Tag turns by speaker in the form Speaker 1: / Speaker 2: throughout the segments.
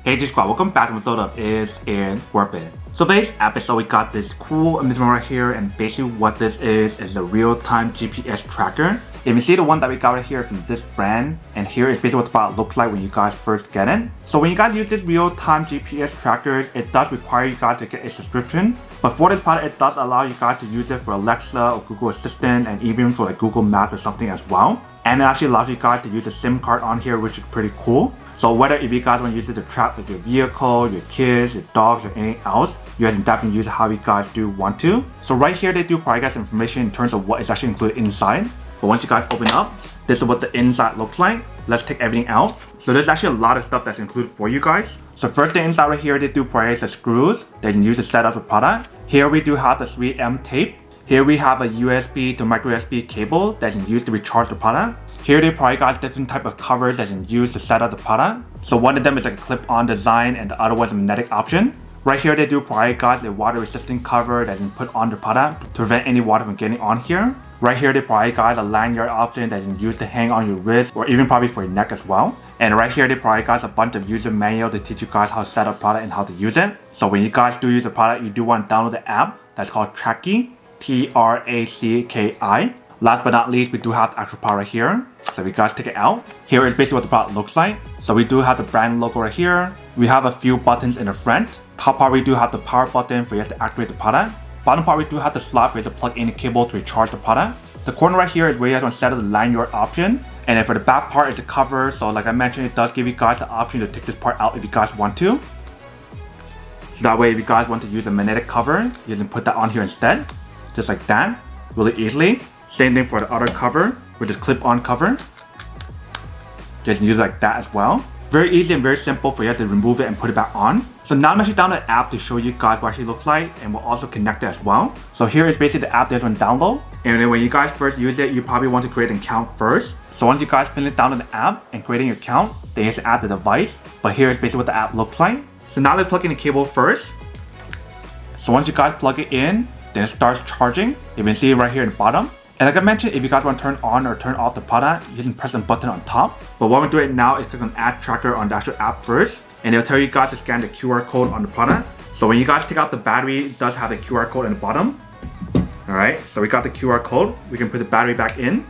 Speaker 1: Hey G Squad, welcome back to episode of Is It Worth It? So today's episode we got this cool amusement right here, and basically what this is a real-time GPS tracker. If you see the one that we got right here from this brand, and here is basically what the product looks like when you guys first get it. So when you guys use this real-time GPS tracker, it does require you guys to get a subscription. But for this product, it does allow you guys to use it for Alexa or Google Assistant, and even for like Google Maps or something as well. And it actually allows you guys to use a SIM card on here, which is pretty cool. So whether if you guys want to use it to track like your vehicle, your kids, your dogs, or anything else, you guys can definitely use it how you guys do want to. So right here, they do provide you guys information in terms of what is actually included inside. But once you guys open up, this is what the inside looks like. Let's take everything out. So there's actually a lot of stuff that's included for you guys. So first thing inside right here, they do provide the screws that you can use to set up the product. Here we do have the 3M tape. Here we have a USB to micro USB cable that you can use to recharge the product. Here they provide guys different type of covers that you can use to set up the product. So one of them is like a clip-on design and the other one is a magnetic option. Right here they do provide guys a water resistant cover that you can put on the product to prevent any water from getting on here. Right here they provide guys a lanyard option that you can use to hang on your wrist or even probably for your neck as well. And right here they provide guys a bunch of user manual to teach you guys how to set up product and how to use it. So when you guys do use the product, you do want to download the app that's called Tracki, Tracki. Last but not least, we do have the actual product right here. So if you guys take it out, here is basically what the product looks like. So we do have the brand logo right here. We have a few buttons in the front. Top part we do have the power button for you to activate the product. Bottom part we do have the slot for you to plug in the cable to recharge the product. The corner right here is where you guys want to set up the lanyard option. And then for the back part is the cover. So like I mentioned, it does give you guys the option to take this part out if you guys want to. So that way if you guys want to use a magnetic cover, you can put that on here instead. Just like that, really easily. Same thing for the other cover, which is clip-on cover. Just use it like that as well. Very easy and very simple for you to remove it and put it back on. So now I'm actually down the app to show you guys what it actually looks like, and we'll also connect it as well. So here is basically the app that you want to download. And then when you guys first use it, you probably want to create an account first. So once you guys finish downloading the app and creating your account, then you have to add the device. But here is basically what the app looks like. So now let's plug in the cable first. So once you guys plug it in, then it starts charging. You can see it right here in the bottom. And like I mentioned, if you guys want to turn on or turn off the product, you can press the button on top. But what we're doing now is click on Add Tracker on the actual app first. And it'll tell you guys to scan the QR code on the product. So when you guys take out the battery, it does have a QR code in the bottom. Alright, so we got the QR code. We can put the battery back in.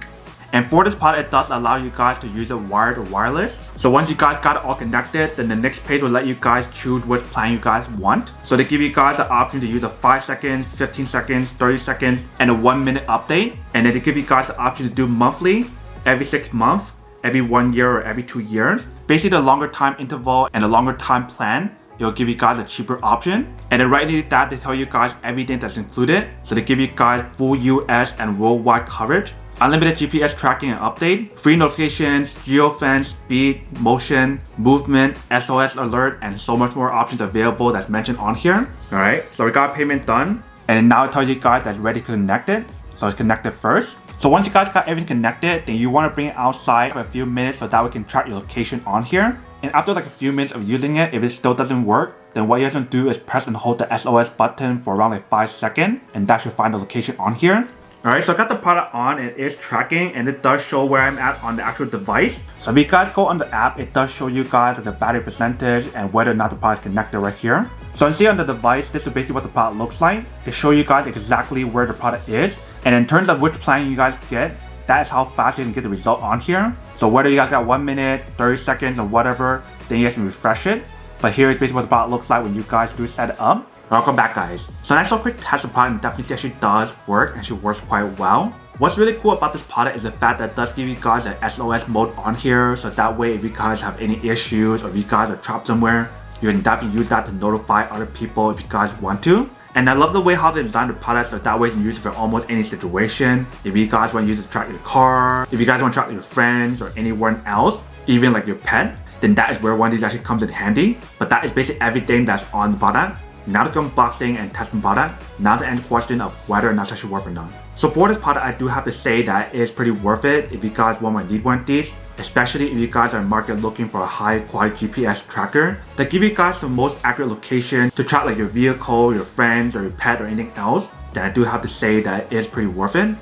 Speaker 1: And for this product, it does allow you guys to use it wired or wireless. So once you guys got it all connected, then the next page will let you guys choose which plan you guys want. So they give you guys the option to use a 5 seconds, 15 seconds, 30 seconds, and a 1 minute update. And then they give you guys the option to do monthly, every 6 months, every 1 year, or every 2 years. Basically the longer time interval and the longer time plan, it will give you guys a cheaper option. And then right underneath that, they tell you guys everything that's included. So they give you guys full US and worldwide coverage, unlimited GPS tracking and update, free notifications, geofence, speed, motion, movement, SOS alert, and so much more options available that's mentioned on here. Alright, so we got payment done. And now it tells you guys that's ready to connect it. So it's connected first. So once you guys got everything connected, then you want to bring it outside for a few minutes so that we can track your location on here. And after like a few minutes of using it, if it still doesn't work, then what you guys want to do is press and hold the SOS button for around like 5 seconds, and that should find the location on here. Alright, so I got the product on, and it is tracking, and it does show where I'm at on the actual device. So if you guys go on the app, it does show you guys like the battery percentage and whether or not the product is connected right here. So you see on the device, this is basically what the product looks like. It shows you guys exactly where the product is. And in terms of which plan you guys get, that is how fast you can get the result on here. So whether you guys got 1 minute, 30 seconds, or whatever, then you guys can refresh it. But here is basically what the product looks like when you guys do set it up. Welcome back, guys. So nice little quick test of the product definitely actually does work, and actually works quite well. What's really cool about this product is the fact that it does give you guys an SOS mode on here, so that way if you guys have any issues or if you guys are trapped somewhere, you can definitely use that to notify other people if you guys want to. And I love the way how they designed the product so that way you can use it for almost any situation. If you guys want to use it to track your car, if you guys want to track your friends or anyone else, even like your pet, then that is where one of these actually comes in handy. But that is basically everything that's on the product. Now to unboxing and testing product, now to end the question of whether or not it's actually worth or not. So for this product, I do have to say that it is pretty worth it if you guys want to need one of these, especially if you guys are in the market looking for a high quality GPS tracker that give you guys the most accurate location to track like your vehicle, your friends, or your pet, or anything else. Then I do have to say that it is pretty worth it.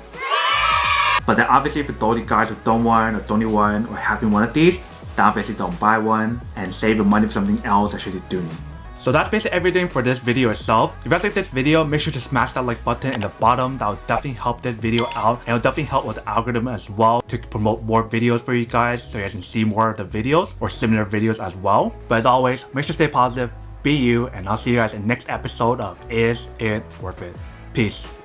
Speaker 1: But then obviously for those of you guys who don't want or don't need one or having one of these, Down basically don't buy one and save your money for something else that you do need. So that's basically everything for this video itself. If you guys like this video, make sure to smash that like button in the bottom. That will definitely help this video out, and it'll definitely help with the algorithm as well to promote more videos for you guys so you guys can see more of the videos or similar videos as well. But as always, make sure to stay positive, be you, and I'll see you guys in the next episode of Is It Worth It? Peace.